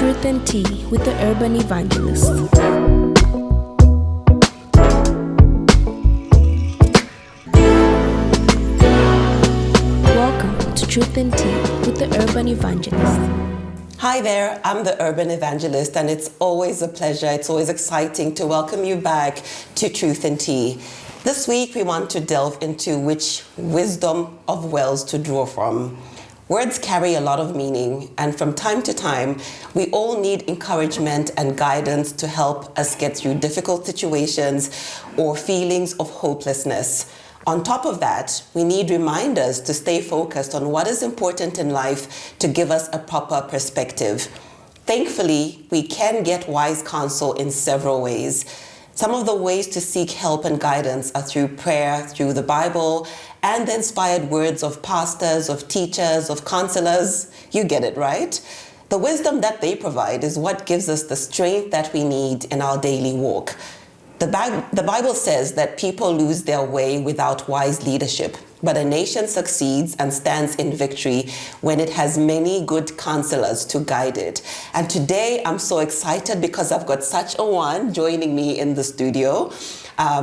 Truth and Tea with the Urban Evangelist. Welcome to Truth and Tea with the Urban Evangelist. Hi there, I'm the Urban Evangelist, and it's always a pleasure, it's always exciting to welcome you back to Truth and Tea. This week we want to delve into which wisdom of wells to draw from. Words carry a lot of meaning, and from time to time, we all need encouragement and guidance to help us get through difficult situations or feelings of hopelessness. On top of that, we need reminders to stay focused on what is important in life to give us a proper perspective. Thankfully, we can get wise counsel in several ways. Some of the ways to seek help and guidance are through prayer, through the Bible, and the inspired words of pastors, of teachers, of counselors. You get it, right? The wisdom that they provide is what gives us the strength that we need in our daily walk. The Bible says that people lose their way without wise leadership, but a nation succeeds and stands in victory when it has many good counselors to guide it. And today I'm so excited because I've got such a one joining me in the studio.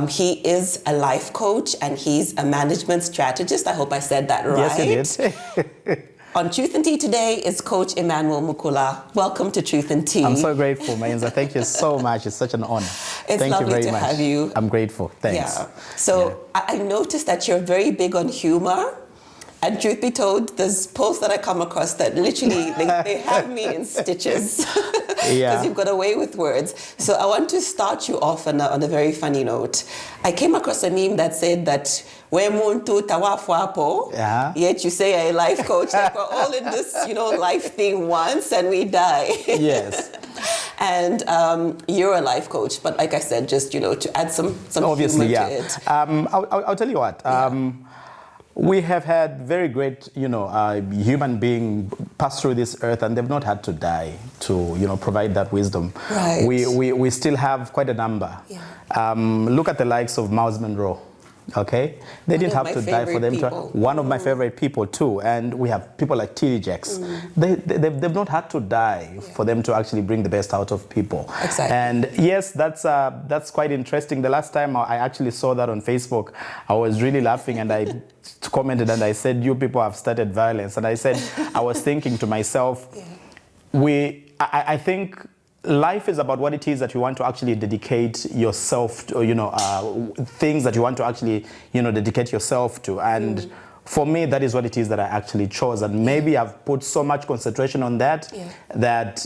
He is a life coach and he's a management strategist. I hope I said that right. Yes, you did. On Truth and Tea today is Coach Emmanuel Mukula. Welcome to Truth and Tea. I'm so grateful, Mainza. Thank you so much. It's such an honor. It's Thank lovely you very to much. have you. I'm grateful. Thanks. Yeah. So I noticed that you're very big on humor. And truth be told, there's posts that I come across that literally, they have me in stitches. Because you've got a way with words. So I want to start you off on a very funny note. I came across a meme that said that yet you say a life coach, like we're all in this, life thing once and we die. Yes. And you're a life coach, but like I said, just, to add some Obviously, humor yeah. to it. I'll tell you what. We have had very great, human being pass through this earth, and they've not had to die to, provide that wisdom. Right. We still have quite a number. Yeah. Look at the likes of Miles Monroe. Okay, they didn't have to die for them to. One of my favorite people too, and we have people like T.D. Jakes. They've not had to die for them to actually bring the best out of people. Exactly. And yes, that's quite interesting. The last time I actually saw that on Facebook, I was really laughing, and I commented and I said, "You people have started violence." And I said, I was thinking to myself, I think life is about what it is that you want to actually dedicate yourself to, things that you want to actually, dedicate yourself to. And for me, that is what it is that I actually chose. And maybe I've put so much concentration on that, that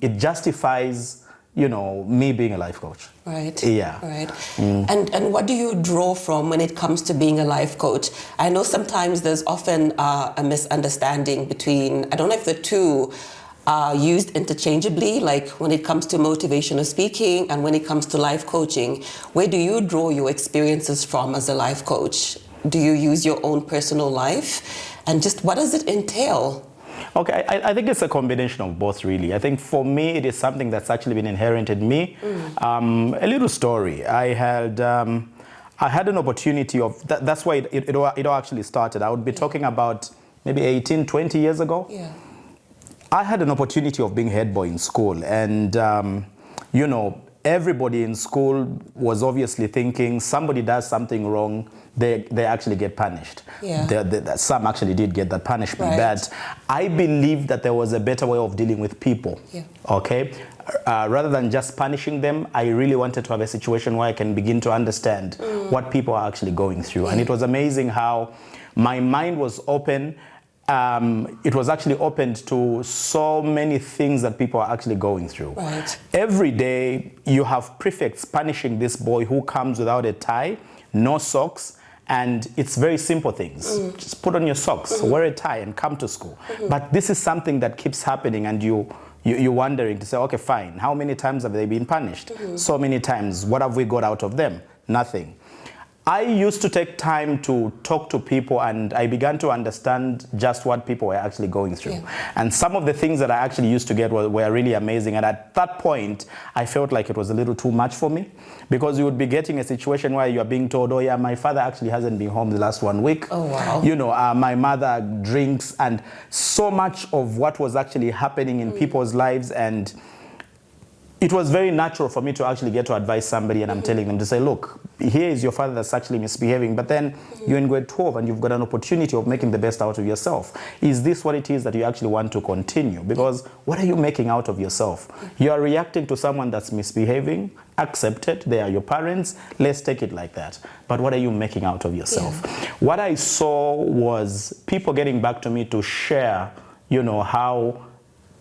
it justifies, me being a life coach. Right. Yeah. Right. And what do you draw from when it comes to being a life coach? I know sometimes there's often a misunderstanding between, I don't know if the two are used interchangeably, like when it comes to motivational speaking and when it comes to life coaching. Where do you draw your experiences from as a life coach? Do you use your own personal life? And just what does it entail? Okay, I think it's a combination of both, really. I think for me, it is something that's actually been inherent in me. A little story. I had an opportunity of, that's why it all actually started. I would be talking about maybe 18, 20 years ago. Yeah. I had an opportunity of being head boy in school, and everybody in school was obviously thinking somebody does something wrong, they actually get punished. Yeah. Some actually did get that punishment, Right. but I believed that there was a better way of dealing with people. Yeah. Okay, rather than just punishing them, I really wanted to have a situation where I can begin to understand what people are actually going through. And it was amazing how my mind was open. It was actually opened to so many things that people are actually going through. Right. Every day you have prefects punishing this boy who comes without a tie, no socks, and it's very simple things. Just put on your socks, wear a tie, and come to school. But this is something that keeps happening, and you're wondering to say, okay, fine, how many times have they been punished? So many times. What have we got out of them? Nothing. I used to take time to talk to people, and I began to understand just what people were actually going through. Yeah. And some of the things that I actually used to get were really amazing. And at that point, I felt like it was a little too much for me, because you would be getting a situation where you are being told, oh yeah, my father actually hasn't been home the last 1 week. Oh wow. You know, my mother drinks, and so much of what was actually happening in people's lives. And it was very natural for me to actually get to advise somebody, and I'm telling them to say, look, here is your father that's actually misbehaving, but then you're in grade 12 and you've got an opportunity of making the best out of yourself. Is this what it is that you actually want to continue? Because what are you making out of yourself? You are reacting to someone that's misbehaving. Accept it. They are your parents. Let's take it like that. But what are you making out of yourself? Yeah. What I saw was people getting back to me to share, you know, how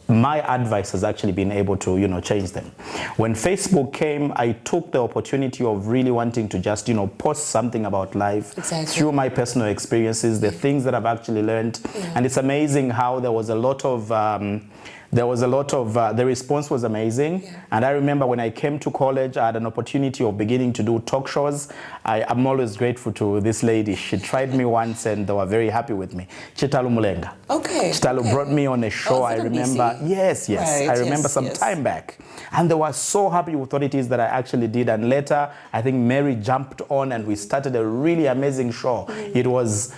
my advice has actually been able to, you know, change them. When Facebook came, I took the opportunity of really wanting to just, you know, post something about life through my personal experiences, the things that I've actually learned. Yeah. And it's amazing how there was a lot of, the response was amazing. Yeah. And I remember when I came to college, I had an opportunity of beginning to do talk shows. I'm always grateful to this lady. She tried me once and they were very happy with me. Chitalu Mulenga. Okay. Chitalu brought me on a show. I remember. Yes. Right, I remember some time back. And they were so happy with what it is that I actually did. And later, I think Mary jumped on and we started a really amazing show. It was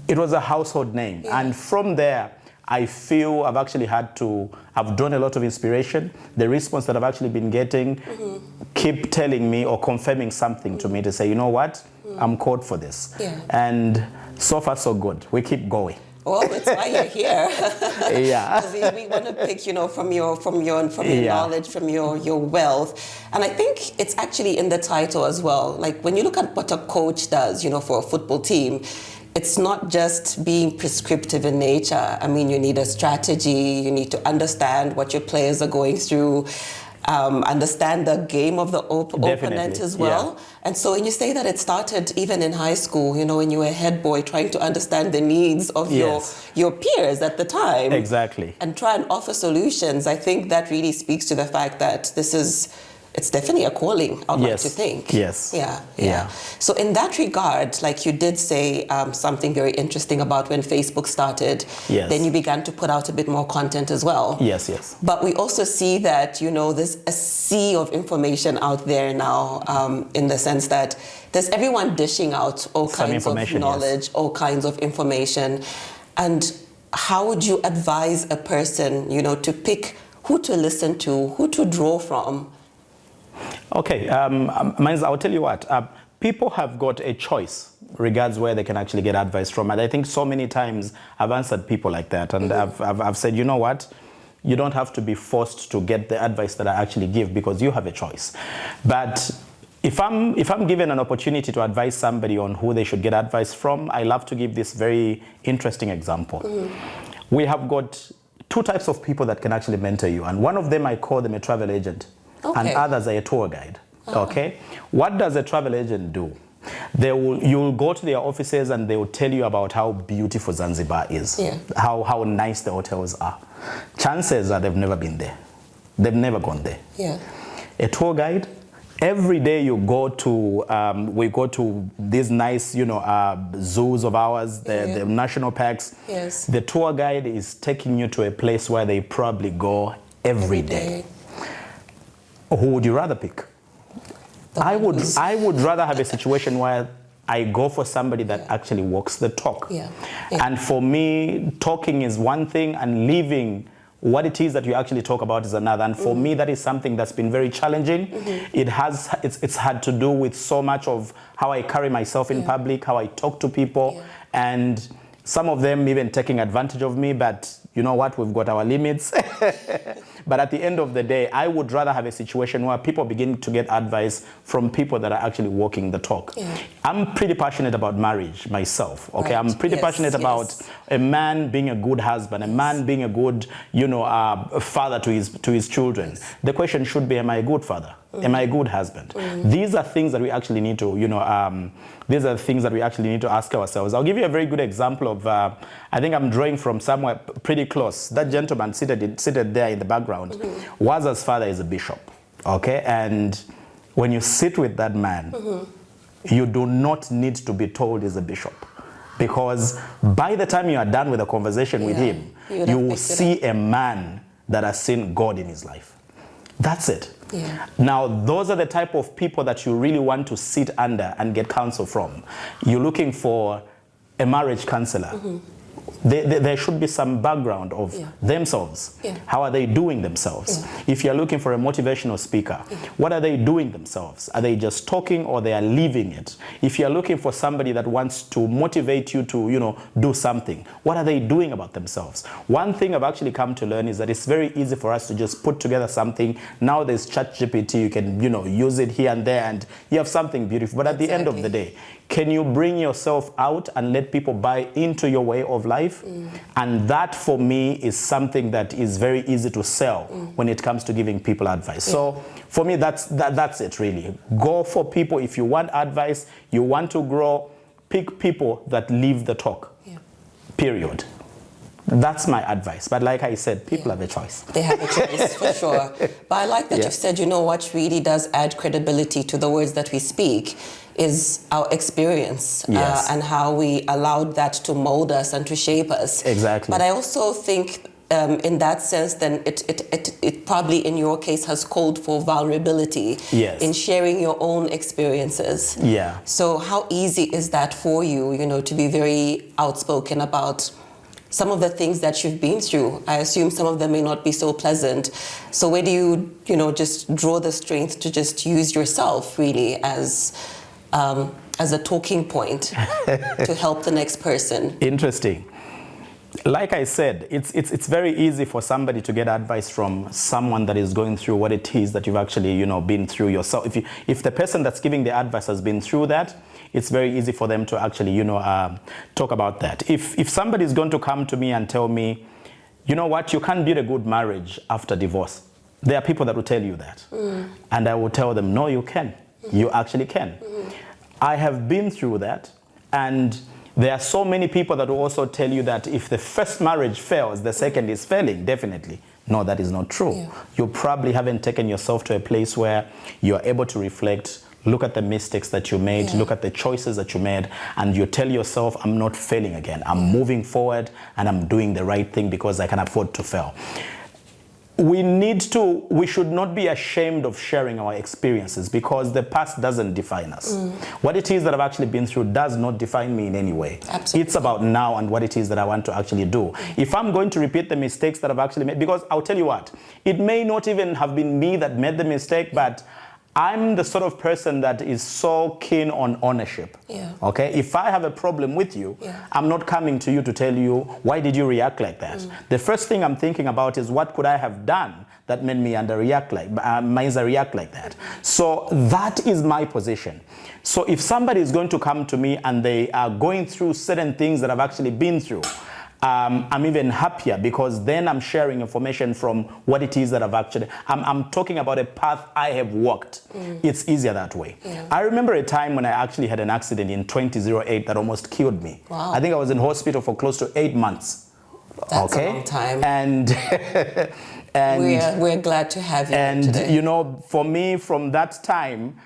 a household name. Yeah. And from there, I feel I've drawn a lot of inspiration. The response that I've actually been getting keep telling me or confirming something to me to say, you know what, I'm called for this. Yeah. And so far so good. We keep going. Well, that's why you're here. Yeah. we want to pick, you know, from your knowledge, from your wealth. And I think it's actually in the title as well. Like when you look at what a coach does, you know, for a football team, it's not just being prescriptive in nature. I mean, you need a strategy. You need to understand what your players are going through, understand the game of the opponent as well. Yeah. And so when you say that it started even in high school, you know, when you were a head boy trying to understand the needs of your peers at the time. Exactly. And try and offer solutions, I think that really speaks to the fact that it's definitely a calling, I'd like to think. Yes. Yeah. So in that regard, like you did say something very interesting about when Facebook started, then you began to put out a bit more content as well. Yes. But we also see that, you know, there's a sea of information out there now, in the sense that there's everyone dishing out all kinds of knowledge, all kinds of information. And how would you advise a person, you know, to pick who to listen to, who to draw from? Okay, I'll tell you what, people have got a choice regards where they can actually get advice from. And I think so many times I've answered people like that. And I've said, you know what, you don't have to be forced to get the advice that I actually give because you have a choice. But if I'm given an opportunity to advise somebody on who they should get advice from, I love to give this very interesting example. We have got two types of people that can actually mentor you. And one of them, I call them a travel agent. Okay. And others are a tour guide. Okay, what does a travel agent do? You'll go to their offices and they will tell you about how beautiful Zanzibar is, how nice the hotels are. Chances are they've never been there. They've never gone there. Yeah. A tour guide, every day you go to, we go to these nice, you know, zoos of ours, the national parks. Yes. The tour guide is taking you to a place where they probably go every day. Who would you rather pick? I would rather have a situation where I go for somebody that actually walks the talk. And for me, talking is one thing and living what it is that you actually talk about is another. And for me, that is something that's been very challenging. It's had to do with so much of how I carry myself in public, how I talk to people, and some of them even taking advantage of me, but you know what, we've got our limits. But at the end of the day, I would rather have a situation where people begin to get advice from people that are actually walking the talk. I'm pretty passionate about marriage myself, okay? I'm pretty passionate about a man being a good husband, a man being a good, you know, father to his children. The question should be, am I a good father? Am I a good husband? These are things that we actually need to, you know, these are things that we actually need to ask ourselves. I'll give you a very good example of, I think I'm drawing from somewhere pretty close. That gentleman seated there in the background, Waza's father is a bishop, okay? And when you sit with that man, you do not need to be told he's a bishop. Because by the time you are done with a conversation with him, you will see a man that has seen God in his life. That's it. Yeah. Now, those are the type of people that you really want to sit under and get counsel from. You're looking for a marriage counselor. There should be some background of themselves. How are they doing themselves? If you're looking for a motivational speaker, what are they doing themselves? Are they just talking or they are living it? If you're looking for somebody that wants to motivate you to, do something, what are they doing about themselves? One thing I've actually come to learn is that it's very easy for us to just put together something. Now there's ChatGPT, you can, use it here and there and you have something beautiful. But at the end of the day, can you bring yourself out and let people buy into your way of life? And that, for me, is something that is very easy to sell when it comes to giving people advice. So for me, that's it, really. Go for people. If you want advice, you want to grow, pick people that live the talk, period. That's my advice. But like I said, people have a choice. They have a choice, for sure. But I like that you've said, what really does add credibility to the words that we speak is our experience and how we allowed that to mold us and to shape us. Exactly. But I also think in that sense, then it probably in your case has called for vulnerability in sharing your own experiences. Yeah. So how easy is that for you, to be very outspoken about some of the things that you've been through? I assume some of them may not be so pleasant. So where do you, just draw the strength to just use yourself really as a talking point to help the next person? Interesting. Like I said, it's very easy for somebody to get advice from someone that is going through what it is that you've actually, been through yourself. If the person that's giving the advice has been through that, it's very easy for them to actually, talk about that. If somebody is going to come to me and tell me, you can't build a good marriage after divorce. There are people that will tell you that. And I will tell them, no, you can. You actually can. I have been through that, and there are so many people that will also tell you that if the first marriage fails, the second is failing, definitely. No, that is not true. You probably haven't taken yourself to a place where you are able to reflect, look at the mistakes that you made, look at the choices that you made, and you tell yourself, I'm not failing again. I'm moving forward, and I'm doing the right thing because I can afford to fail. We should not be ashamed of sharing our experiences because the past doesn't define us. What it is that I've actually been through does not define me in any way. Absolutely. It's about now and what it is that I want to actually do. If I'm going to repeat the mistakes that I've actually made, because I'll tell you what, it may not even have been me that made the mistake, but I'm the sort of person that is so keen on ownership. Okay? If I have a problem with you, I'm not coming to you to tell you, why did you react like that? The first thing I'm thinking about is what could I have done that made me react like that? So that is my position. So if somebody is going to come to me and they are going through certain things that I've actually been through, I'm even happier because then I'm sharing information from what it is that I'm talking about a path I have walked. It's easier that way. I remember a time when I actually had an accident in 2008 that almost killed me. Wow. I think I was in hospital for close to 8 months. That's a long time. And we're glad to have you today. For me, from that time,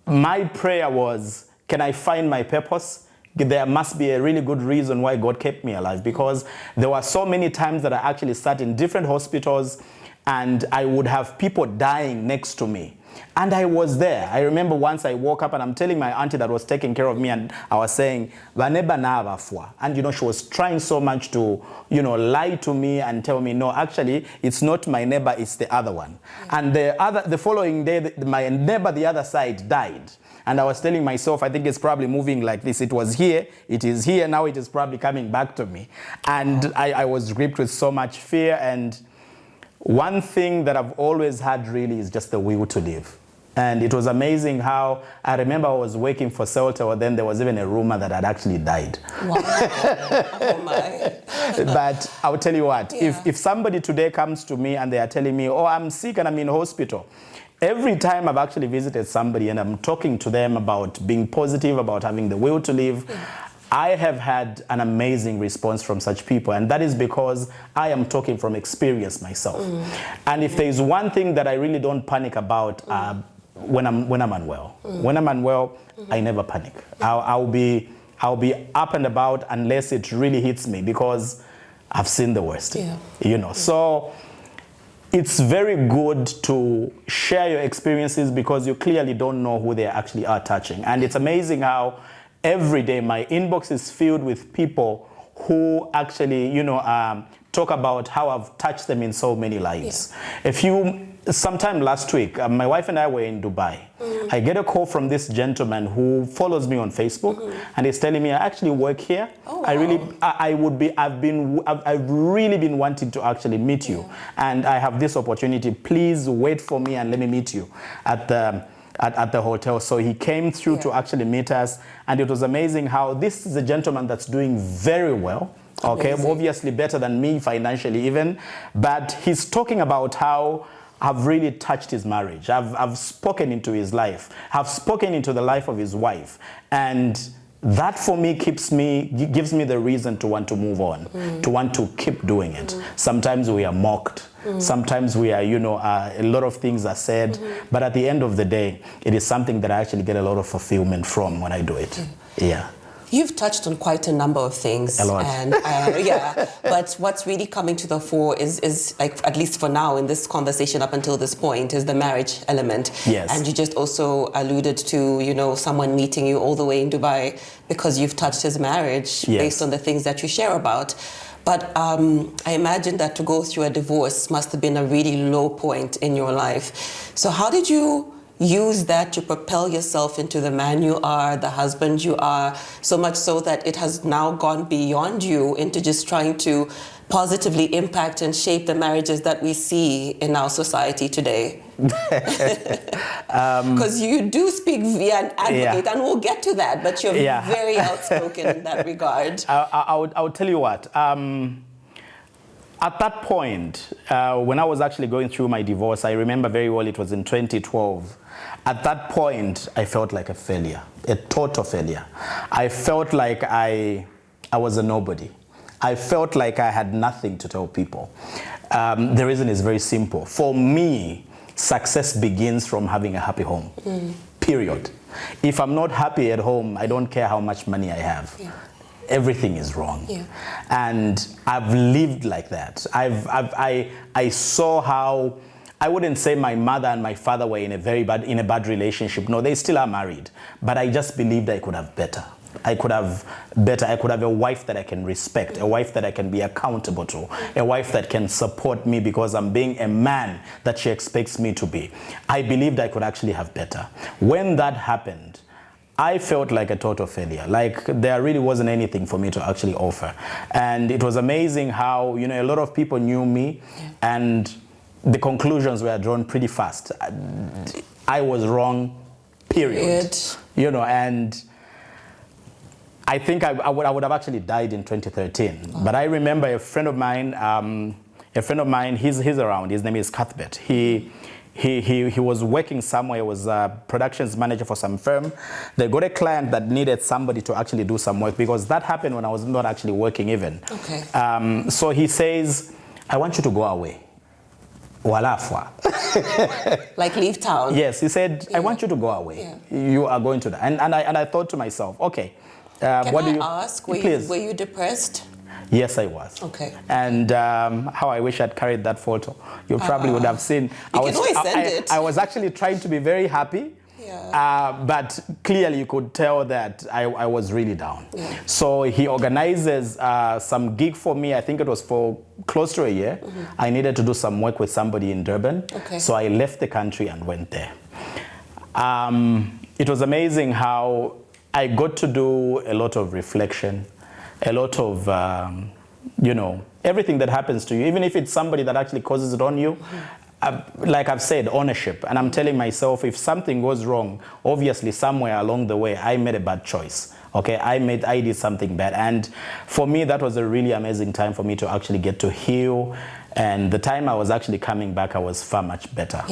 my prayer was, can I find my purpose? There must be a really good reason why God kept me alive, because there were so many times that I actually sat in different hospitals and I would have people dying next to me. And I was there. I remember once I woke up and I'm telling my auntie that was taking care of me, and I was saying, and she was trying so much to, lie to me and tell me, no, actually, it's not my neighbor, it's the other one. And the following day, my neighbor, the other side, died. And I was telling myself, I think it's probably moving like this. It was here, it is here, now it is probably coming back to me. And I was gripped with so much fear. And one thing that I've always had really is just the will to live. And it was amazing how I remember I was working for Celta, then there was even a rumor that I'd actually died. Wow. Oh my. But I'll tell you what, if somebody today comes to me and they are telling me, oh, I'm sick and I'm in hospital, every time I've actually visited somebody and I'm talking to them about being positive, about having the will to live, I have had an amazing response from such people. And that is because I am talking from experience myself. And if there is one thing that I really don't panic about, when I'm unwell. When I'm unwell, I never panic. I'll be up and about unless it really hits me, because I've seen the worst. You know, so it's very good to share your experiences, because you clearly don't know who they actually are touching. And it's amazing how every day my inbox is filled with people who actually, you know, talk about how I've touched them in so many lives. Sometime last week, my wife and I were in Dubai. I get a call from this gentleman who follows me on Facebook, and he's telling me, I actually work here. Oh, wow. I've really been wanting to actually meet you, and I have this opportunity. Please wait for me and let me meet you at the hotel. So he came through to actually meet us, and it was amazing how this is a gentleman that's doing very well. Okay, obviously better than me financially even, but he's talking about how I've really touched his marriage. I've spoken into his life. I've spoken into the life of his wife. And that for me gives me the reason to want to move on, to want to keep doing it. Sometimes we are mocked. Sometimes we are, you know, a lot of things are said. But at the end of the day, it is something that I actually get a lot of fulfillment from when I do it. Yeah. You've touched on quite a number of things. A lot. And but what's really coming to the fore is like, at least for now in this conversation up until this point, is the marriage element. Yes. And you just also alluded to, you know, someone meeting you all the way in Dubai because you've touched his marriage based on the things that you share about. But I imagine that to go through a divorce must have been a really low point in your life. So how did you use that to propel yourself into the man you are, the husband you are, so much so that it has now gone beyond you into just trying to positively impact and shape the marriages that we see in our society today? Because you do speak via an advocate, and we'll get to that, but you're very outspoken in that regard. I would tell you what. At that point, when I was actually going through my divorce, I remember very well, it was in 2012. At that point, I felt like a failure, a total failure. I felt like I was a nobody. I felt like I had nothing to tell people. The reason is very simple. For me, success begins from having a happy home, period. If I'm not happy at home, I don't care how much money I have. Everything is wrong. And I've lived like that. I saw how, I wouldn't say my mother and my father were in a bad relationship. No, they still are married. But I just believed I could have better. I could have better. I could have a wife that I can respect, a wife that I can be accountable to, a wife that can support me because I'm being a man that she expects me to be. I believed I could actually have better. When that happened, I felt like a total failure, like there really wasn't anything for me to actually offer. And it was amazing how, you know, a lot of people knew me and the conclusions were drawn pretty fast. I was wrong, period. You know, and I think I would have actually died in 2013. But I remember a friend of mine, he's around, his name is Cuthbert. He was working somewhere, he was a productions manager for some firm. They got a client that needed somebody to actually do some work, because that happened when I was not actually working even. So he says, I want you to go away. Walafwa. Like leave town? Yes, he said, I want you to go away. You are going to die. And I thought to myself, okay. What do you ask, were you depressed? Yes, I was. Okay. And how I wish I'd carried that photo. You probably would have seen. You can always send it. I was actually trying to be very happy. But clearly you could tell that I was really down. So he organizes some gig for me. I think it was for close to a year. I needed to do some work with somebody in Durban. So I left the country and went there. It was amazing how I got to do a lot of reflection, a lot of, you know, everything that happens to you, even if it's somebody that actually causes it on you. Like I've said, ownership. And I'm telling myself, if something goes wrong, obviously somewhere along the way, I made a bad choice. Okay, I did something bad. And for me, that was a really amazing time for me to actually get to heal. And the time I was actually coming back, I was far much better.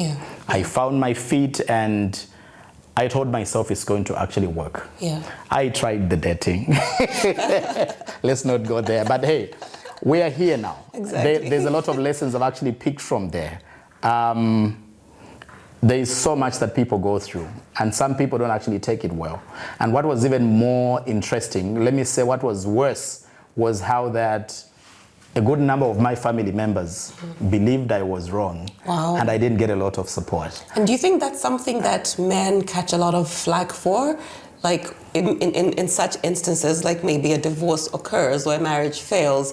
I found my feet and I told myself it's going to actually work. I tried the dating. Let's not go there. But hey, we are here now. There's a lot of lessons I've actually picked from there. there is so much that people go through, and some people don't actually take it well. And what was even more interesting, let me say what was worse, was how that a good number of my family members believed I was wrong. Wow. And I didn't get a lot of support. And do you think that's something that men catch a lot of flack for? Like in such instances, like maybe a divorce occurs or a marriage fails,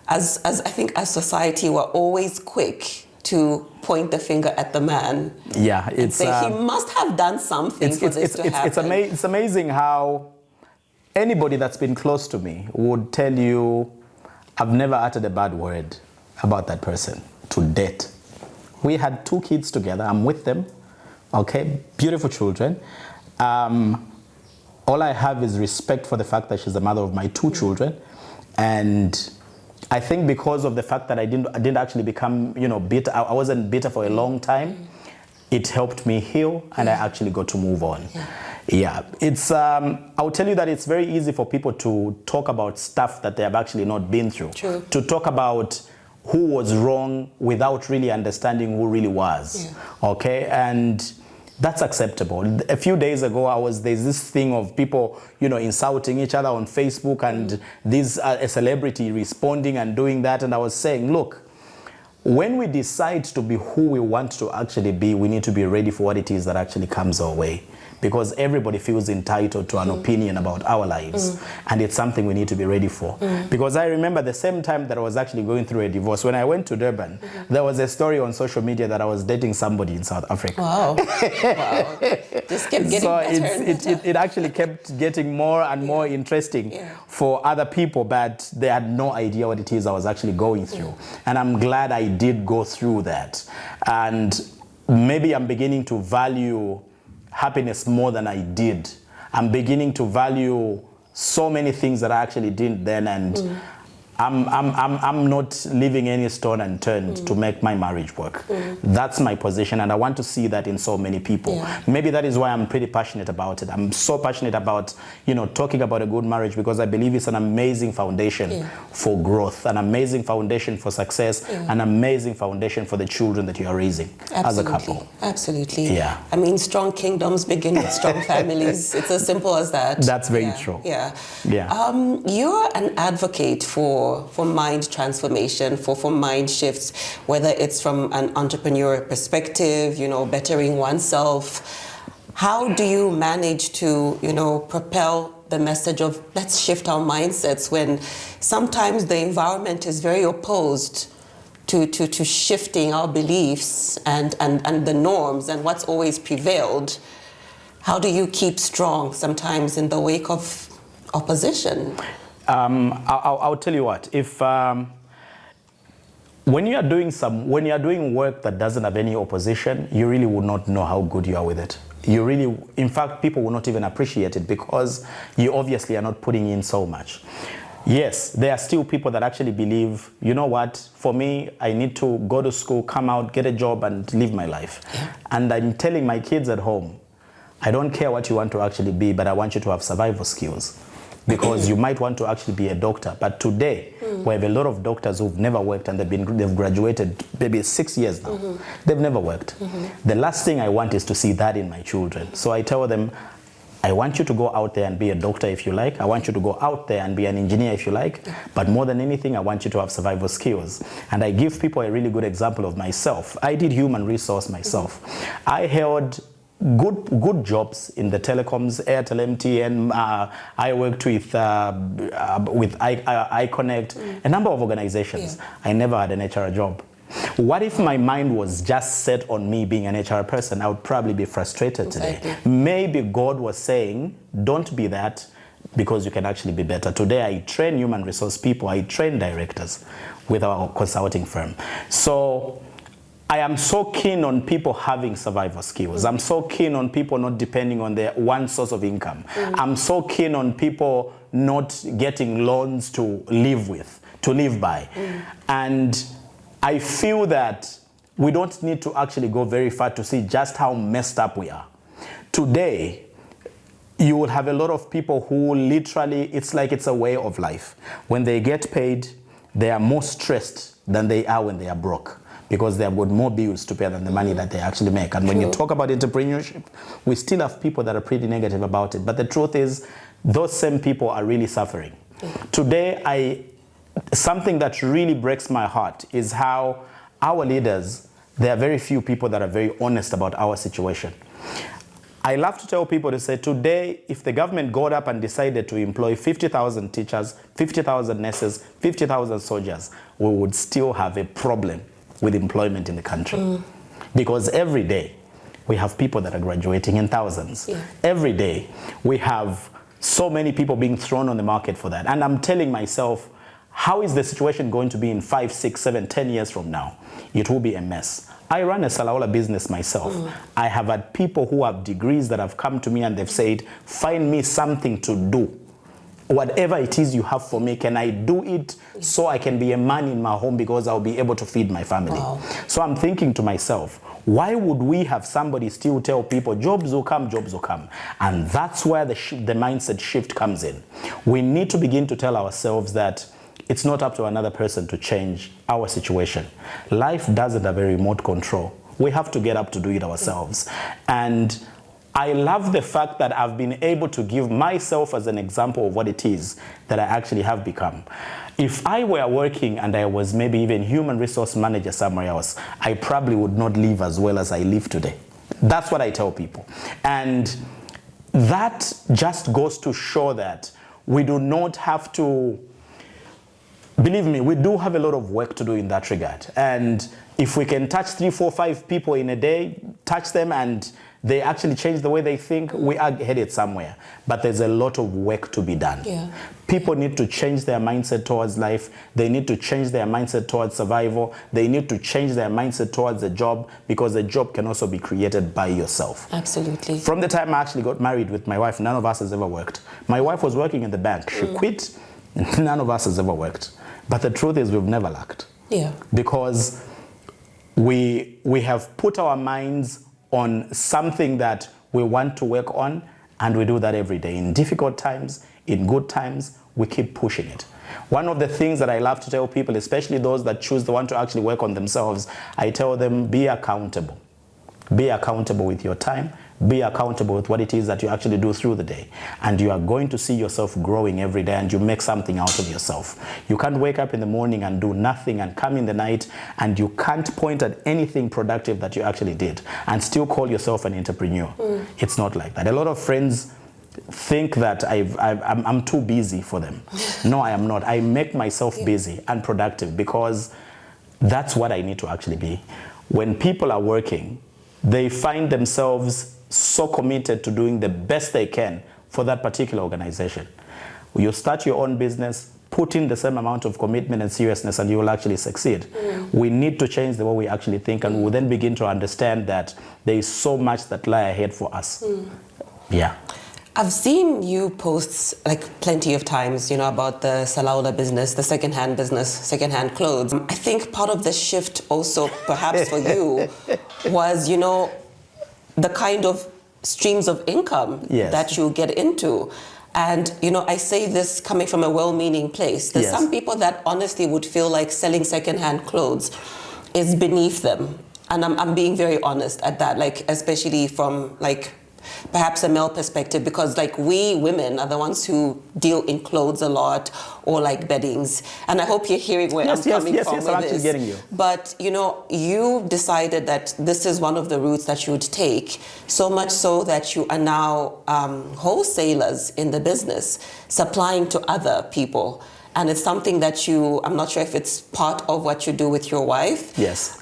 as I think as society, we're always quick to point the finger at the man. Yeah, it's say he must have done something for this to happen. It's amazing how anybody that's been close to me would tell you, I've never uttered a bad word about that person to date. We had 2 kids together. I'm with them, okay, beautiful children. All I have is respect for the fact that she's the mother of my 2 children, and I think because of the fact that I didn't actually become, bitter. I wasn't bitter for a long time. It helped me heal, and I actually got to move on. Yeah, it's. I'll tell you that it's very easy for people to talk about stuff that they have actually not been through. True. To talk about who was wrong without really understanding who really was. Yeah. Okay, and that's acceptable. A few days ago, there's this thing of people, insulting each other on Facebook, and a celebrity responding and doing that. And I was saying, look, when we decide to be who we want to actually be, we need to be ready for what it is that actually comes our way. Because everybody feels entitled to an opinion about our lives. And it's something we need to be ready for. Because I remember the same time that I was actually going through a divorce, when I went to Durban, there was a story on social media that I was dating somebody in South Africa. Wow. Wow. Just kept getting better. It actually kept getting more and more interesting for other people, but they had no idea what it is I was actually going through. And I'm glad I did go through that. And maybe I'm beginning to value happiness more than I did. I'm beginning to value so many things that I actually didn't then, and I'm not leaving any stone unturned to make my marriage work. That's my position, and I want to see that in so many people. Yeah. Maybe that is why I'm pretty passionate about it. I'm so passionate about, talking about a good marriage, because I believe it's an amazing foundation for growth, an amazing foundation for success, an amazing foundation for the children that you are raising as a couple. Absolutely. Yeah. I mean, strong kingdoms begin with strong families. It's as simple as that. That's very true. Yeah. Yeah. You're an advocate for mind transformation, for mind shifts, whether it's from an entrepreneurial perspective, bettering oneself. How do you manage to, propel the message of let's shift our mindsets when sometimes the environment is very opposed to shifting our beliefs and the norms and what's always prevailed? How do you keep strong sometimes in the wake of opposition? I'll tell you what. If when you are doing work that doesn't have any opposition, you really would not know how good you are with it. In fact, people will not even appreciate it because you obviously are not putting in so much. Yes, there are still people that actually believe, you know what, for me, I need to go to school, come out, get a job, and live my life. Yeah. And I'm telling my kids at home, I don't care what you want to actually be, but I want you to have survival skills. Because you might want to actually be a doctor. But today, we have a lot of doctors who've never worked, and they've graduated maybe 6 years now. They've never worked. The last thing I want is to see that in my children. So I tell them, I want you to go out there and be a doctor if you like. I want you to go out there and be an engineer if you like. But more than anything, I want you to have survival skills. And I give people a really good example of myself. I did human resource myself. I held good jobs in the telecoms, Airtel, MTN. I worked with iConnect, a number of organizations. Yeah. I never had an HR job. What if my mind was just set on me being an HR person? I would probably be frustrated today. Maybe God was saying, don't be that, because you can actually be better. Today I train human resource people, I train directors with our consulting firm. So I am so keen on people having survival skills. I'm so keen on people not depending on their one source of income. I'm so keen on people not getting loans to live by. And I feel that we don't need to actually go very far to see just how messed up we are. Today, you will have a lot of people who literally, it's like it's a way of life. When they get paid, they are more stressed than they are when they are broke. because they have got more bills to pay than the money that they actually make. And when you talk about entrepreneurship, we still have people that are pretty negative about it. But the truth is, those same people are really suffering. Today, something that really breaks my heart is how our leaders, there are very few people that are very honest about our situation. I love to tell people to say, today, if the government got up and decided to employ 50,000 teachers, 50,000 nurses, 50,000 soldiers, we would still have a problem with employment in the country. Because every day, we have people that are graduating in thousands. Every day, we have so many people being thrown on the market for that. And I'm telling myself, how is the situation going to be in 5, 6, 7, 10 years from now? It will be a mess. I run a Salaola business myself. I have had people who have degrees that have come to me and they've said, find me something to do. Whatever it is you have for me, can I do it so I can be a man in my home because I'll be able to feed my family? So I'm thinking to myself, why would we have somebody still tell people jobs will come, jobs will come? And that's where the mindset shift comes in. We need to begin to tell ourselves that it's not up to another person to change our situation. Life doesn't have a remote control. We have to get up to do it ourselves. And I love the fact that I've been able to give myself as an example of what it is that I actually have become. If I were working and I was maybe even human resource manager somewhere else, I probably would not live as well as I live today. That's what I tell people. And that just goes to show that we do not have to, believe me, we do have a lot of work to do in that regard. And if we can touch 3, 4, 5 people in a day, touch them and they actually change the way they think, we are headed somewhere. But there's a lot of work to be done. People need to change their mindset towards life. They need to change their mindset towards survival. They need to change their mindset towards a job, because a job can also be created by yourself. Absolutely. From the time I actually got married with my wife, none of us has ever worked. My wife was working in the bank. She quit. None of us has ever worked. But the truth is, we've never lacked. Because we have put our minds on something that we want to work on, and we do that every day. In difficult times, in good times, we keep pushing it. One of the things that I love to tell people, especially those that choose to want to actually work on themselves, I tell them, be accountable. Be accountable with your time. Be accountable with what it is that you actually do through the day. And you are going to see yourself growing every day, and you make something out of yourself. You can't wake up in the morning and do nothing and come in the night and you can't point at anything productive that you actually did and still call yourself an entrepreneur. It's not like that. A lot of friends think that I'm too busy for them. No, I am not. I make myself busy and productive because that's what I need to actually be. When people are working, they find themselves so committed to doing the best they can for that particular organization. You start your own business, put in the same amount of commitment and seriousness, and you will actually succeed. We need to change the way we actually think, and we'll then begin to understand that there is so much that lie ahead for us. I've seen you post like plenty of times, about the Salaola business, the secondhand business, secondhand clothes. I think part of the shift also perhaps for you was, the kind of streams of income that you get into. And, I say this coming from a well-meaning place. There's some people that honestly would feel like selling secondhand clothes is beneath them. And I'm being very honest at that, like, especially from perhaps a male perspective, because we women are the ones who deal in clothes a lot, or beddings. And I hope you're hearing where I'm coming from with I'm this. actually getting you. But you decided that this is one of the routes that you would take, so much so that you are now wholesalers in the business, supplying to other people. And it's something that I'm not sure if it's part of what you do with your wife. It's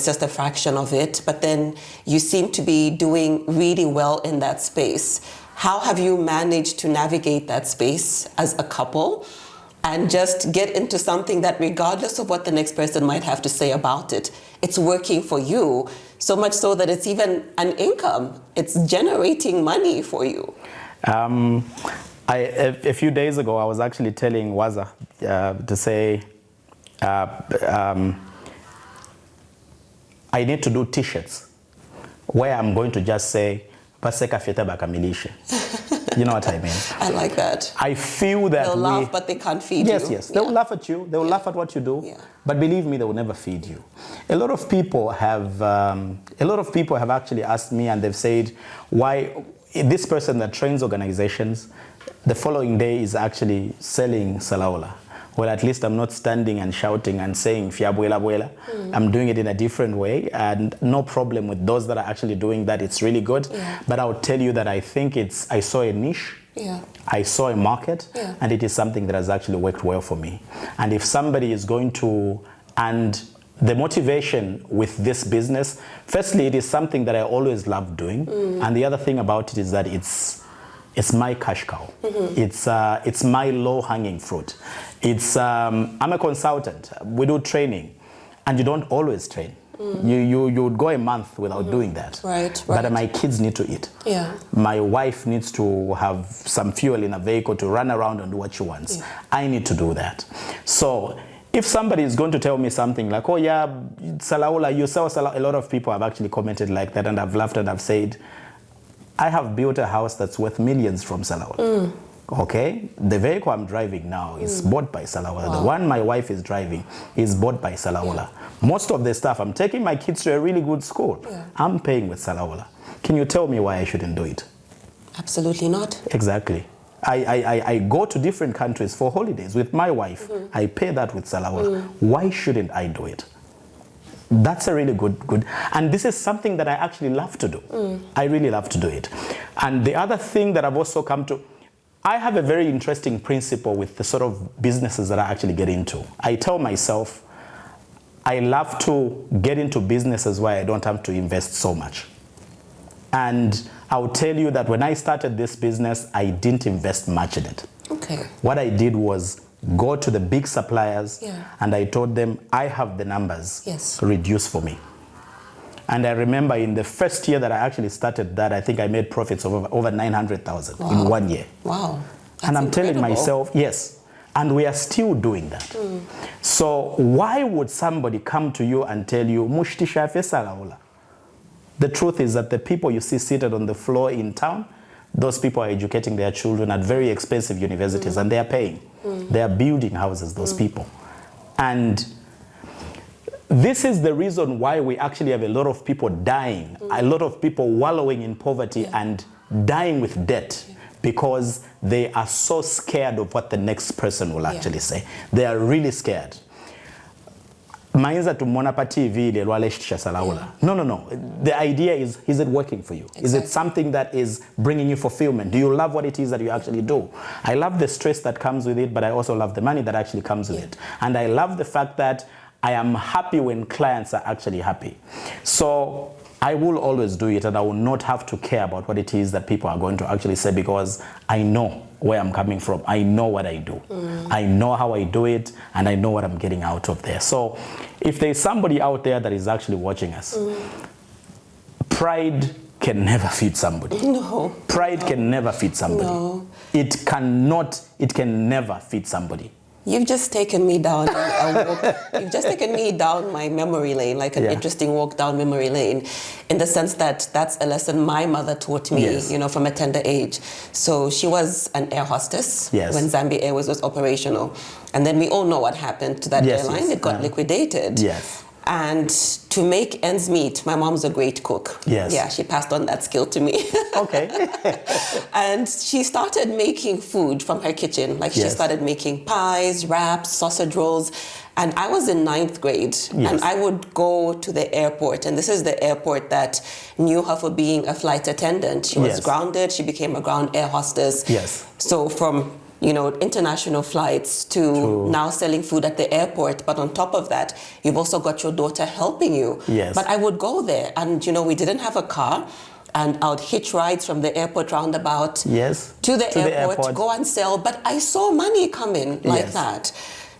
just a fraction of it. But then you seem to be doing really well in that space. How have you managed to navigate that space as a couple and just get into something that, regardless of what the next person might have to say about it, it's working for you, so much so that it's even an income. It's generating money for you. A few days ago, I was actually telling Waza to say, I need to do t-shirts where I'm going to just say, Paseka Fieta Bakamilishe. You know what I mean? I like that. I feel that They'll laugh, but they can't feed you. Yes. They will laugh at you. They will laugh at what you do. Yeah. But believe me, they will never feed you. A lot of people have actually asked me, and they've said, why this person that trains organizations, the following day is actually selling salaola. Well, at least I'm not standing and shouting and saying fiabuela buela. I'm doing it in a different way, and no problem with those that are actually doing that. It's really good. Yeah. But I'll tell you that I think I saw a niche. Yeah. I saw a market, and it is something that has actually worked well for me. And if somebody is going to, and the motivation with this business, firstly, it is something that I always loved doing. And the other thing about it is that it's my cash cow. It's my low-hanging fruit. I'm a consultant. We do training, and you don't always train. You would go a month without doing that. Right. But my kids need to eat. Yeah. My wife needs to have some fuel in a vehicle to run around and do what she wants. I need to do that. So if somebody is going to tell me something like, oh yeah, salaola, you sell salaola, a lot of people have actually commented like that, and I've laughed and I've said, I have built a house that's worth millions from salaola. Okay, the vehicle I'm driving now is bought by salaola. Wow. The one my wife is driving is bought by salaola. Most of the stuff, I'm taking my kids to a really good school. I'm paying with salaola. Can you tell me why I shouldn't do it? Absolutely not. Exactly. I go to different countries for holidays with my wife. I pay that with salaola. Why shouldn't I do it? That's a really good, and this is something that I actually love to do. I really love to do it. And the other thing that I've also come to, I have a very interesting principle with the sort of businesses that I actually get into. I tell myself, I love to get into businesses where I don't have to invest so much. And I'll tell you that when I started this business, I didn't invest much in it. Okay. What I did was go to the big suppliers, and I told them, I have the numbers, reduce for me. And I remember in the first year that I actually started that, I think I made profits of over 900,000 in 1 year. Wow. That's and I'm incredible. telling myself, yes, and we are still doing that. So why would somebody come to you and tell you, Mushti shafe salaola? The truth is that the people you see seated on the floor in town, those people are educating their children at very expensive universities, and they are paying. They are building houses, those people. And this is the reason why we actually have a lot of people dying, a lot of people wallowing in poverty and dying with debt, because they are so scared of what the next person will actually say. They are really scared. Mainza tumona pa TV ile lwaleshisha salaola. No. The idea is it working for you? Exactly. Is it something that is bringing you fulfillment? Do you love what it is that you actually do? I love the stress that comes with it, but I also love the money that actually comes with it. And I love the fact that I am happy when clients are actually happy. So I will always do it, and I will not have to care about what it is that people are going to actually say, because I know where I'm coming from. I know what I do. I know how I do it, and I know what I'm getting out of there. So if there's somebody out there that is actually watching us, pride can never feed somebody. No. Pride can never feed somebody. No. It can never feed somebody. You've just taken me down you've just taken me down my memory lane, like an interesting walk down memory lane, in the sense that that's a lesson my mother taught me, you know, from a tender age. So she was an air hostess when Zambia Airways was operational. And then we all know what happened to that airline. It got liquidated. And to make ends meet, my mom's a great cook. Yeah, she passed on that skill to me. Okay. And she started making food from her kitchen. Like she started making pies, wraps, sausage rolls. And I was in 9th grade, and I would go to the airport. And this is the airport that knew her for being a flight attendant. She was grounded. She became a ground air hostess. So from international flights to now selling food at the airport. But on top of that, you've also got your daughter helping you. But I would go there, and we didn't have a car, and I would hitch rides from the airport roundabout to the airport, go and sell. But I saw money come in like that.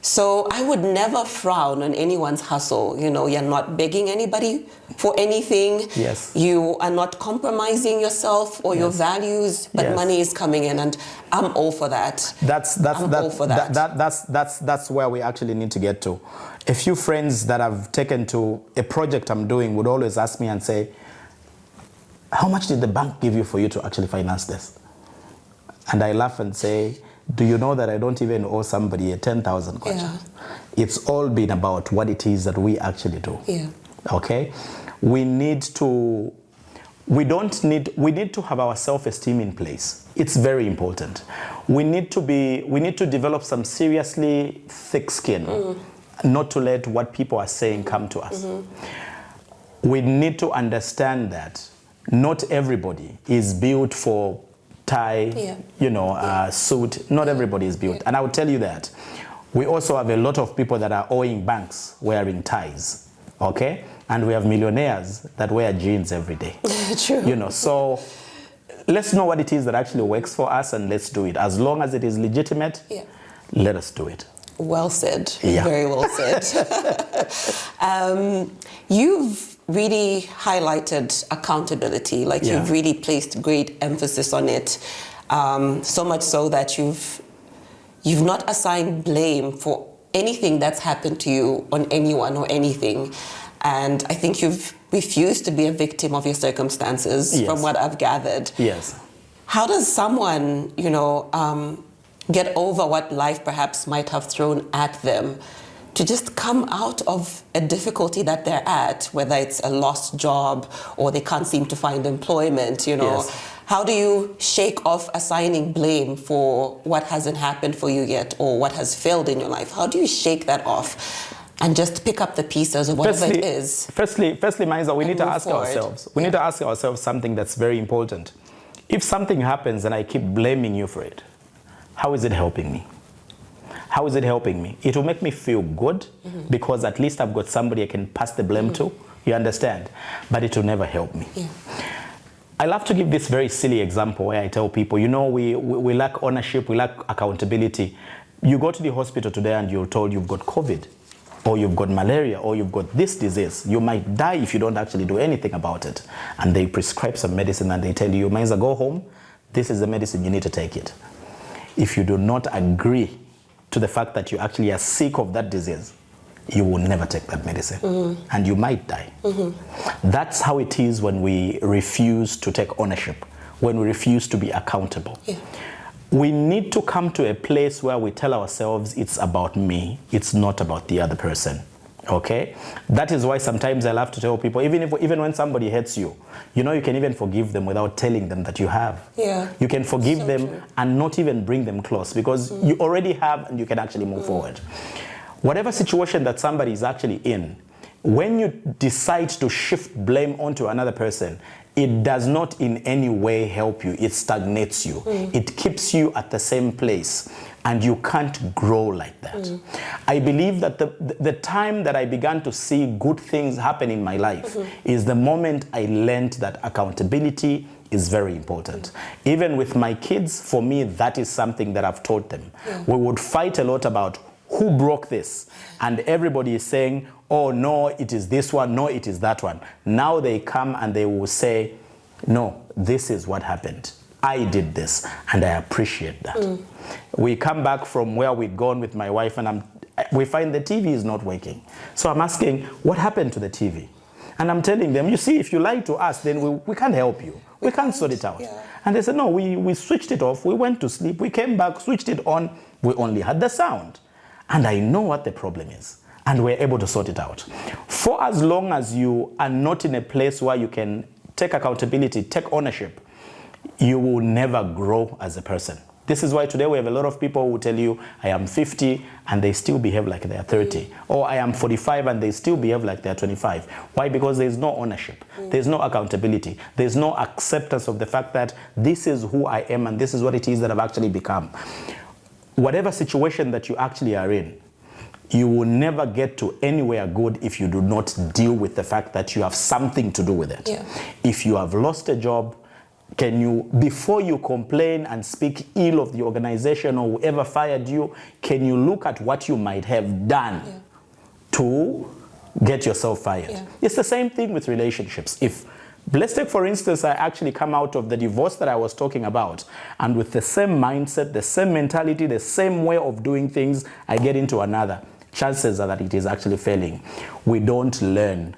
So I would never frown on anyone's hustle. You're not begging anybody for anything. You are not compromising yourself or your values, but money is coming in, and I'm all for that. That's where we actually need to get to. A few friends that I've taken to a project I'm doing would always ask me and say, how much did the bank give you for you to actually finance this? And I laugh and say, do you know that I don't even owe somebody a 10,000 kwacha? Yeah. It's all been about what it is that we actually do. Yeah. Okay? We need to have our self-esteem in place. It's very important. We need to develop some seriously thick skin, not to let what people are saying come to us. We need to understand that not everybody is built for tie, suit. Not everybody is built. And I will tell you that. We also have a lot of people that are owing banks wearing ties, okay? And we have millionaires that wear jeans every day. True. So let's know what it is that actually works for us and let's do it. As long as it is legitimate, let us do it. Well said. Yeah. Very well said. You've really highlighted accountability. You've really placed great emphasis on it. So much so that you've not assigned blame for anything that's happened to you on anyone or anything. And I think you've refused to be a victim of your circumstances, from what I've gathered. Yes. How does someone, get over what life perhaps might have thrown at them to just come out of a difficulty that they're at, whether it's a lost job or they can't seem to find employment, Yes. How do you shake off assigning blame for what hasn't happened for you yet or what has failed in your life? How do you shake that off and just pick up the pieces of whatever it is? Firstly, Maisa, we need to ask forward. ourselves. We need to ask ourselves something that's very important. If something happens and I keep blaming you for it, how is it helping me? How is it helping me? It will make me feel good because at least I've got somebody I can pass the blame to. You understand? But it will never help me. Yeah. I love to give this very silly example where I tell people, we lack ownership, we lack accountability. You go to the hospital today and you're told you've got COVID, or you've got malaria, or you've got this disease. You might die if you don't actually do anything about it. And they prescribe some medicine and they tell you, Maisa, go home. This is the medicine, you need to take it. If you do not agree to the fact that you actually are sick of that disease, you will never take that medicine and you might die. That's how it is when we refuse to take ownership, when we refuse to be accountable. Yeah. We need to come to a place where we tell ourselves it's about me, it's not about the other person. Okay? That is why sometimes I love to tell people, even when somebody hurts you, you can even forgive them without telling them that you have. Yeah. You can forgive So them true. and not even bring them close because you already have and you can actually move forward. Whatever situation that somebody is actually in, when you decide to shift blame onto another person, it does not in any way help you. It stagnates you. It keeps you at the same place and you can't grow like that. I believe that the time that I began to see good things happen in my life is the moment I learned that accountability is very important. Even with my kids, for me, that is something that I've taught them. We would fight a lot about who broke this, and everybody is saying, oh no, it is this one, no, it is that one. Now they come and they will say, no, this is what happened. I did this and I appreciate that. We come back from where we'd gone with my wife and we find the TV is not working. So I'm asking, what happened to the TV? And I'm telling them, you see, if you lie to us, then we can't help you. We can't sort it out. Yeah. And they said, no, we switched it off. We went to sleep. We came back, switched it on. We only had the sound. And I know what the problem is. And we're able to sort it out. For as long as you are not in a place where you can take accountability, take ownership, you will never grow as a person. This is why today we have a lot of people who tell you, I am 50 and they still behave like they are 30. Or I am 45 and they still behave like they are 25. Why? Because there's no ownership. There's no accountability. There's no acceptance of the fact that this is who I am and this is what it is that I've actually become. Whatever situation that you actually are in, you will never get to anywhere good if you do not deal with the fact that you have something to do with it. Yeah. If you have lost a job, can you, before you complain and speak ill of the organization or whoever fired you, can you look at what you might have done to get yourself fired? Yeah. It's the same thing with relationships. Let's take, for instance, I actually come out of the divorce that I was talking about, and with the same mindset, the same mentality, the same way of doing things, I get into another. Chances are that it is actually failing. We don't learn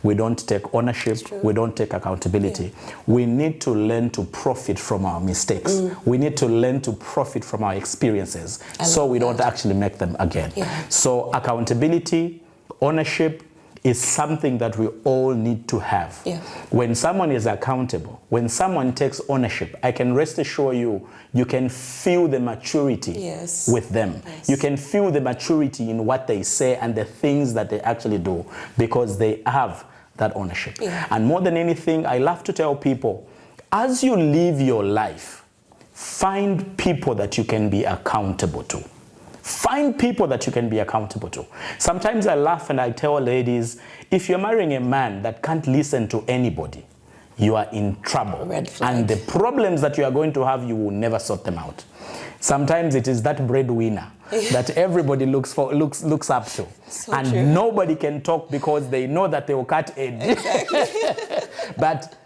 We don't take ownership. We don't take accountability. Yeah. We need to learn to profit from our mistakes. We need to learn to profit from our experiences so we don't actually make them again. Yeah. So accountability, ownership is something that we all need to have. Yeah. When someone is accountable, when someone takes ownership, I can rest assure you, you can feel the maturity Yes. with them. Yes. You can feel the maturity in what they say and the things that they actually do because they have that ownership. Yeah. And more than anything, I love to tell people, as you live your life, find people that you can be accountable to. Find people that you can be accountable to. Sometimes I laugh and I tell ladies, if you're marrying a man that can't listen to anybody, you are in trouble. Red flag. And the problems that you are going to have, you will never sort them out. Sometimes it is that breadwinner that everybody looks up to. So and true. Nobody can talk because they know that they will cut edge. Exactly. But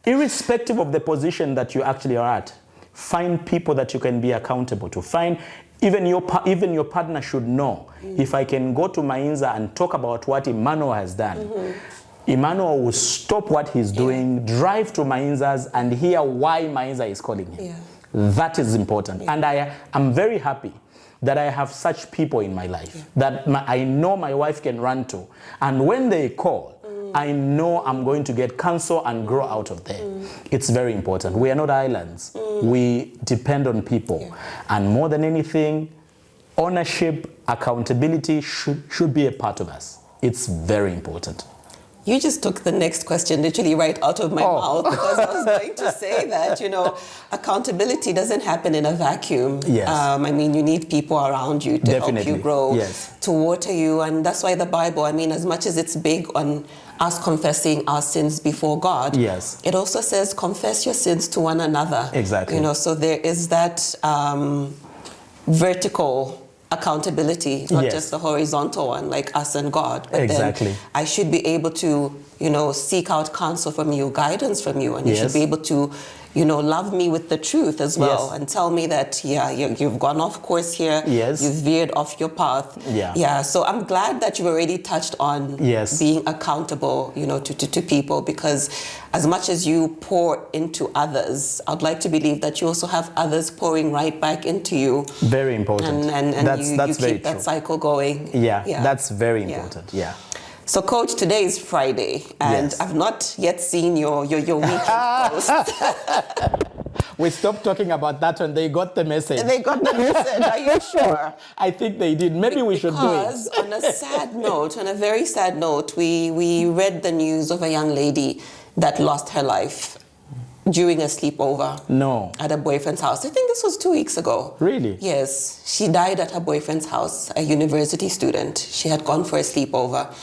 irrespective of the position that you actually are at, find people that you can be accountable to. Find even your partner should know, if I can go to Mainza and talk about what Emmanuel has done, Emmanuel will stop what he's doing, drive to Mainza's and hear why Mainza is calling him. Yeah. That is important. And I am very happy that I have such people in my life that I know my wife can run to. And when they call, I know I'm going to get counsel and grow out of there. It's very important. We are not islands. We depend on people. Yeah. And more than anything, ownership, accountability should be a part of us. It's very important. You just took the next question literally right out of my mouth, because I was going to say that, accountability doesn't happen in a vacuum. Yes. I mean, you need people around you to help you grow, to water you. And that's why the Bible, I mean, as much as it's big on us confessing our sins before God, yes, it also says confess your sins to one another. Exactly. So there is that vertical accountability, not yes, just the horizontal one, like us and God. But exactly. then I should be able to, seek out counsel from you, guidance from you, and you yes, should be able to, love me with the truth as well, yes, and tell me that, you've gone off course here, yes, you've veered off your path. Yeah. So I'm glad that you've already touched on yes, being accountable, to people, because as much as you pour into others, I'd like to believe that you also have others pouring right back into you. Very important. And that's you very keep that true. cycle going. Yeah, that's very important. Yeah. So, Coach, today is Friday, and yes, I've not yet seen your weekend post. We stopped talking about that when they got the message. They got the message, are you sure? I think they did. Maybe we should do it. Because on a sad note, on a very sad note, we read the news of a young lady that lost her life during a sleepover. No. At her boyfriend's house. I think this was 2 weeks ago. Really? Yes. She died at her boyfriend's house, a university student. She had gone for a sleepover.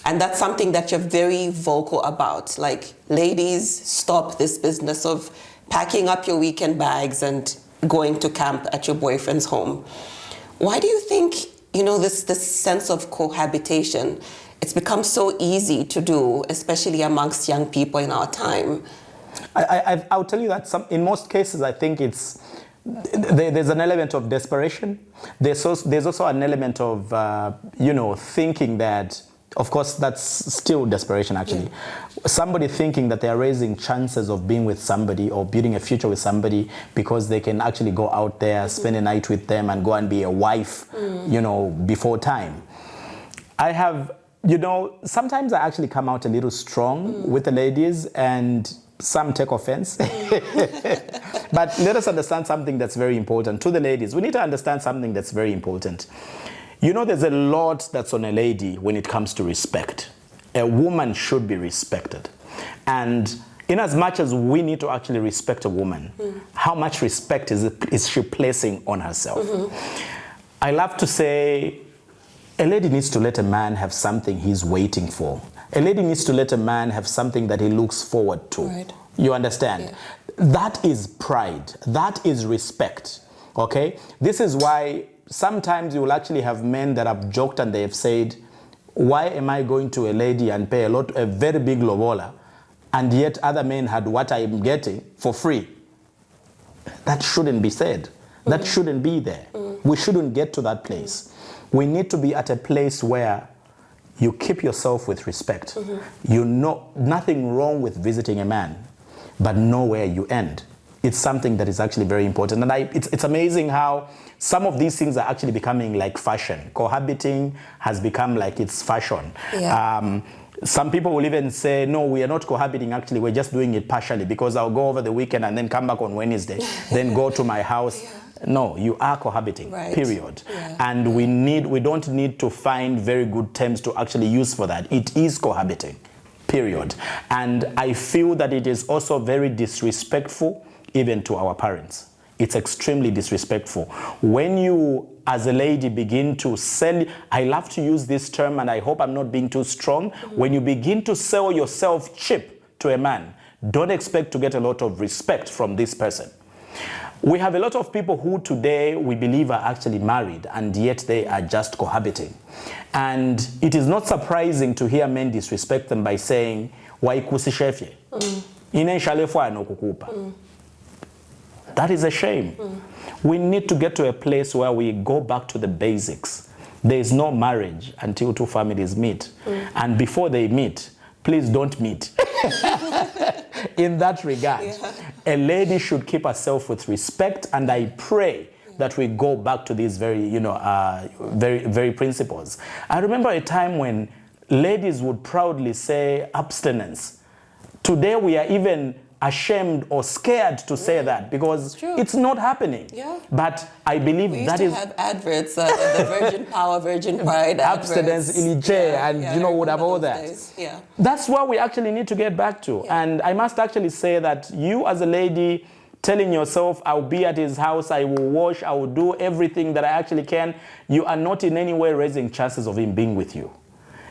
And that's something that you're very vocal about. Like, ladies, stop this business of packing up your weekend bags and going to camp at your boyfriend's home. Why do you think, this sense of cohabitation, it's become so easy to do, especially amongst young people in our time? I'll tell you that in most cases, I think there's an element of desperation. There's also an element of, thinking that, of course, that's still desperation, actually. Yeah. Somebody thinking that they are raising chances of being with somebody or building a future with somebody because they can actually go out there, spend a night with them and go and be a wife, before time. I have, sometimes I actually come out a little strong with the ladies, and some take offense. But let us understand something that's very important. To the ladies, we need to understand something that's very important. There's a lot that's on a lady when it comes to respect. A woman should be respected. And in as much as we need to actually respect a woman, how much respect is she placing on herself? I love to say, a lady needs to let a man have something he's waiting for. A lady needs to let a man have something that he looks forward to. Right. You understand? Yeah. That is pride. That is respect. Okay? This is why sometimes you will actually have men that have joked and they have said, why am I going to a lady and pay a very big lobola, and yet other men had what I'm getting for free? That shouldn't be said. That shouldn't be there. We shouldn't get to that place. We need to be at a place where you keep yourself with respect. You know nothing wrong with visiting a man, but know where you end. It's something that is actually very important. And it's amazing how some of these things are actually becoming like fashion. Cohabiting has become like it's fashion. Yeah. Some people will even say, no, we are not cohabiting, actually, we're just doing it partially, because I'll go over the weekend and then come back on Wednesday, then go to my house. Yeah. No, you are cohabiting, right. period. Yeah. And we don't need to find very good terms to actually use for that. It is cohabiting, period. And I feel that it is also very disrespectful even to our parents. It's extremely disrespectful. When you, as a lady, begin to sell, I love to use this term and I hope I'm not being too strong. When you begin to sell yourself cheap to a man, don't expect to get a lot of respect from this person. We have a lot of people who today we believe are actually married and yet they are just cohabiting. And it is not surprising to hear men disrespect them by saying, "Waikusishefye, inenshalefwa no kukupa." That is a shame. We need to get to a place where we go back to the basics. There is no marriage until two families meet. And before they meet, please don't meet. In that regard, a lady should keep herself with respect, and I pray that we go back to these very, very principles. I remember a time when ladies would proudly say abstinence. Today we are even ashamed or scared to say that because it's not happening. Yeah. But I believe that is... We used to have adverts, the Virgin Power, Virgin Pride abstinence, iliche, and would have all that. Yeah. That's what we actually need to get back to. Yeah. And I must actually say that you as a lady telling yourself, I'll be at his house, I will wash, I will do everything that I actually can, you are not in any way raising chances of him being with you.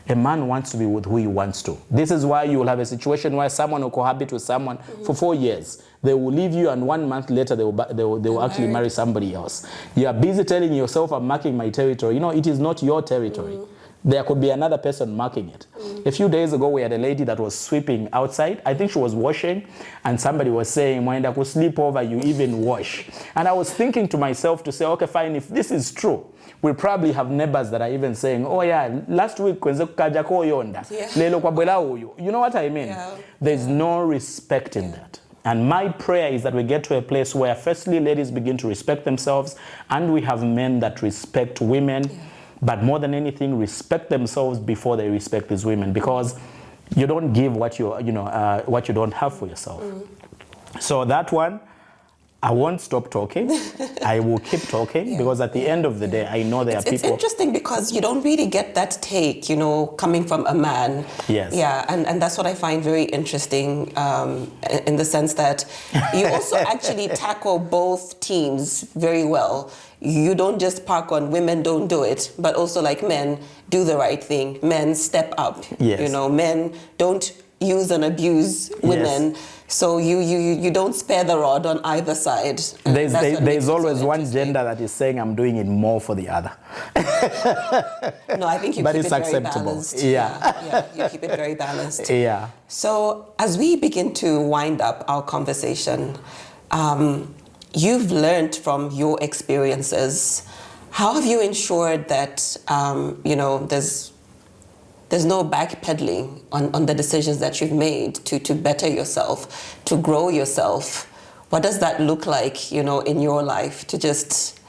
A man wants to be with who he wants to. This is why you will have a situation where someone will cohabit with someone for 4 years. They will leave you, and 1 month later they will actually marry somebody else. You are busy telling yourself, I'm marking my territory. It is not your territory. There could be another person marking it. A few days ago, we had a lady that was sweeping outside. I think she was washing, and somebody was saying, "Mwenda ku sleep over, you even wash." And I was thinking to myself to say, okay, fine, if this is true, we probably have neighbors that are even saying, "Oh yeah, last week kwenze kukaja ko yonda, lelo kwa bwela uyu." You know what I mean? Yeah. There's no respect in that. And my prayer is that we get to a place where firstly ladies begin to respect themselves, and we have men that respect women. Yeah. But more than anything, respect themselves before they respect these women, because you don't give what what you don't have for yourself. So that one, I won't stop talking. I will keep talking because at the end of the day, I know there are people... It's interesting because you don't really get that take, coming from a man. Yes. Yeah, and that's what I find very interesting in the sense that you also actually tackle both teams very well. You don't just park on women don't do it, but also like men do the right thing. Men step up. Yes. Men don't use and abuse women. Yes. So you don't spare the rod on either side. There's always one gender that is saying I'm doing it more for the other. No, I think you keep it very balanced. Yeah, you keep it very balanced. Yeah. So as we begin to wind up our conversation, you've learned from your experiences. How have you ensured that there's no backpedaling on the decisions that you've made to better yourself, to grow yourself? What does that look like, in your life, to just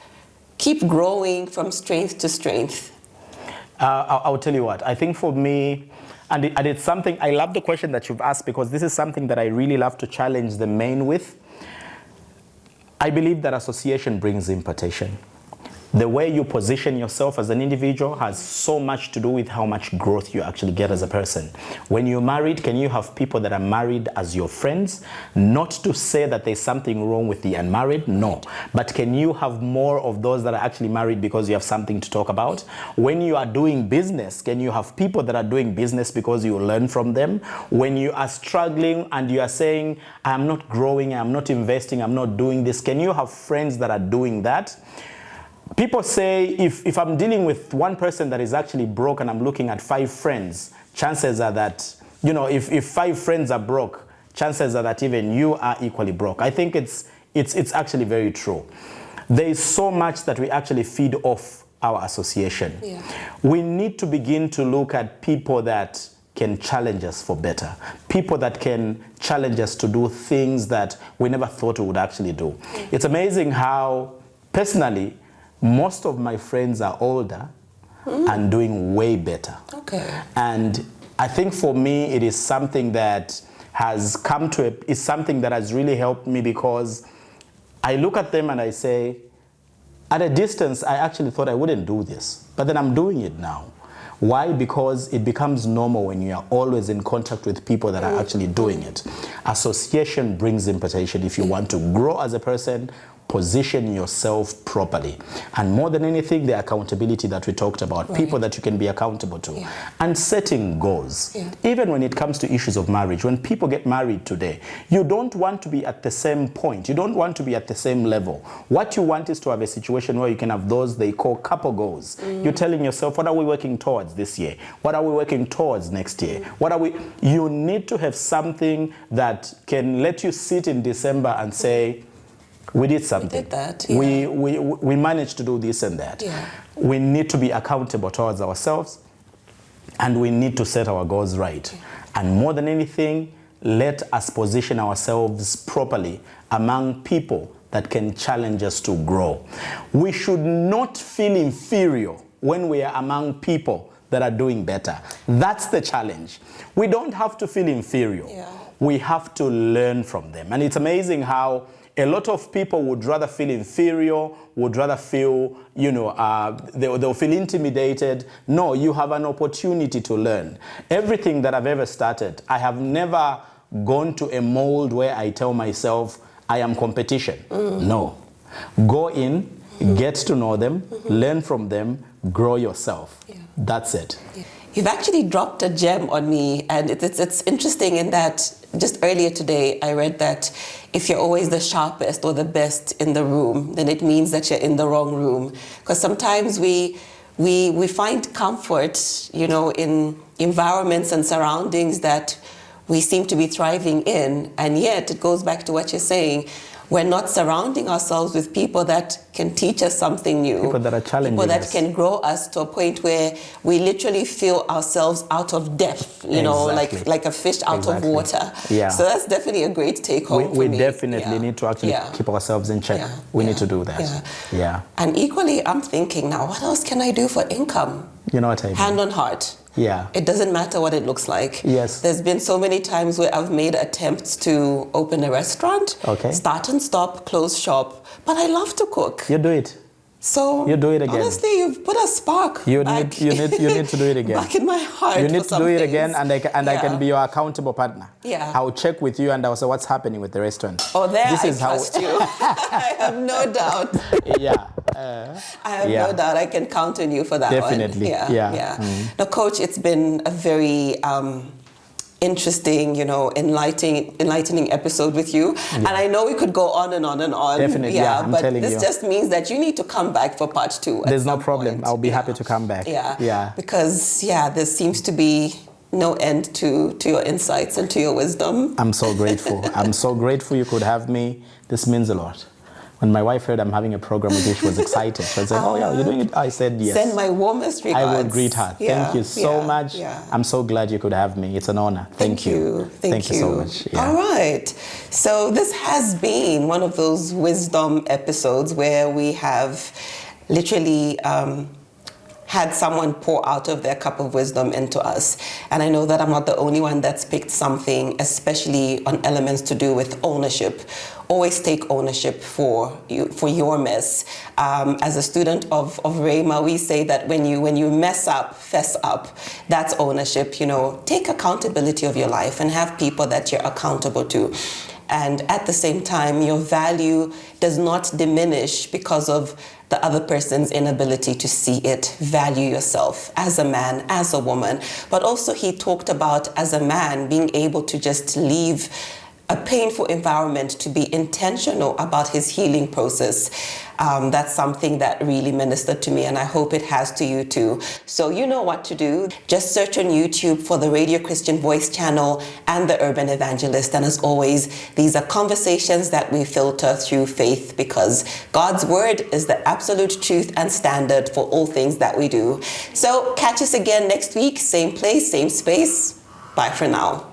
keep growing from strength to strength? I'll tell you what, I think for me, and it's something, I love the question that you've asked, because this is something that I really love to challenge the men with. I believe that association brings impartation. The way you position yourself as an individual has so much to do with how much growth you actually get as a person. When you're married, can you have people that are married as your friends? Not to say that there's something wrong with the unmarried, no. But can you have more of those that are actually married because you have something to talk about? When you are doing business, can you have people that are doing business because you learn from them? When you are struggling and you are saying, I'm not growing, I'm not investing, I'm not doing this, can you have friends that are doing that? People say if I'm dealing with one person that is actually broke and I'm looking at 5 friends, chances are that, if 5 friends are broke, chances are that even you are equally broke. I think it's actually very true. There is so much that we actually feed off our association. Yeah. We need to begin to look at people that can challenge us for better. People that can challenge us to do things that we never thought we would actually do. Yeah. It's amazing how, personally, most of my friends are older and doing way better. Okay. And I think for me, it is something that has come to it's something that has really helped me, because I look at them and I say, at a distance, I actually thought I wouldn't do this, but then I'm doing it now. Why? Because it becomes normal when you are always in contact with people that are actually doing it. Association brings invitation. If you want to grow as a person, position yourself properly. And more than anything, the accountability that we talked about, people that you can be accountable to, and setting goals. Even when it comes to issues of marriage, when people get married today, you don't want to be at the same point. You don't want to be at the same level. What you want is to have a situation where you can have those they call couple goals. You're telling yourself, what are we working towards this year? What are we working towards next year? What are we? You need to have something that can let you sit in December and say, we did something. We did that. We managed to do this and that. We need to be accountable towards ourselves, and we need to set our goals right. And more than anything, let us position ourselves properly among people that can challenge us to grow. We should not feel inferior when we are among people that are doing better. That's the challenge. We don't have to feel inferior. We have to learn from them. And it's amazing how a lot of people would rather feel inferior, would rather feel, they'll feel intimidated. No, you have an opportunity to learn. Everything that I've ever started, I have never gone to a mold where I tell myself, I am competition. No. Go in, get to know them, learn from them, grow yourself. That's it. You've actually dropped a gem on me, and it's interesting in that just earlier today I read that if you're always the sharpest or the best in the room, then it means that you're in the wrong room. Because sometimes we find comfort, in environments and surroundings that we seem to be thriving in, and yet it goes back to what you're saying. We're not surrounding ourselves with people that can teach us something new. People that are challenging us. People that can grow us to a point where we literally feel ourselves out of depth, like a fish out of water. So that's definitely a great take home for me. We definitely need to actually keep ourselves in check. We need to do that. And equally, I'm thinking now, what else can I do for income? You know what I mean? Hand on heart. It doesn't matter what it looks like. There's been so many times where I've made attempts to open a restaurant, start and stop, close shop, but I love to cook. You do it. So you do it again. Honestly, you've put a spark. You need to do it again. Back in my heart. You need to do it again, and I can be your accountable partner. I'll check with you, and I'll say what's happening with the restaurant. Oh, I trust you. I have no doubt. I have no doubt. I can count on you for that one. Definitely. Now, Coach, it's been a very interesting, enlightening episode with you. And I know we could go on and on and on. Definitely, I'm but telling this you. just means that you need to come back for part 2. There's no problem. I'll be happy to come back. Because, there seems to be no end to your insights and to your wisdom. I'm so grateful. I'm so grateful you could have me. This means a lot. When my wife heard I'm having a program with you, she was excited. She was like, oh, you're doing it? I said yes. Send my warmest regards. I will greet her. Thank you so much. I'm so glad you could have me. It's an honor. Thank you. Thank you so much. All right. So this has been one of those wisdom episodes where we have literally had someone pour out of their cup of wisdom into us. And I know that I'm not the only one that's picked something, especially on elements to do with ownership. Always take ownership for your mess. As a student of Rhema, we say that when you mess up, fess up. That's ownership. Take accountability of your life and have people that you're accountable to. And at the same time, your value does not diminish because of the other person's inability to see it. Value yourself as a man, as a woman. But also he talked about, as a man, being able to just leave a painful environment to be intentional about his healing process. That's something that really ministered to me, and I hope it has to you too. So you know what to do. Just search on YouTube for the Radio Christian Voice channel and the Urban Evangelist. And as always, these are conversations that we filter through faith, because God's word is the absolute truth and standard for all things that we do. So catch us again next week, same place, same space. Bye for now.